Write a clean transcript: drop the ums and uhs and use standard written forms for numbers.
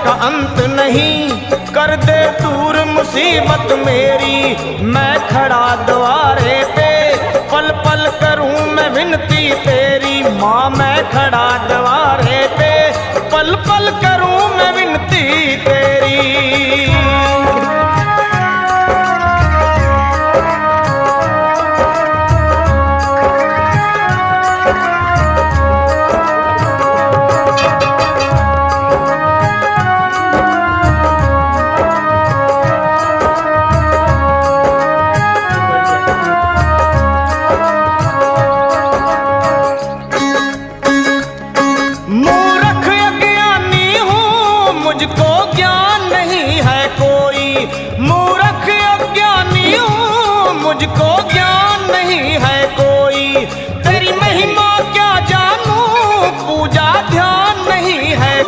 का अंत नहीं, कर दे दूर मुसीबत मेरी। मैं खड़ा द्वारे पे, पल पल करूं मैं विनती तेरी। माँ मैं खड़ा द्वारे पे, पल पल करूं मैं विनती तेरी। मूर्ख अज्ञानी हूँ, मुझको ज्ञान नहीं है कोई। मूर्ख अज्ञानी हूँ, मुझको ज्ञान नहीं है कोई। तेरी महिमा क्या जानूं, पूजा ध्यान नहीं है।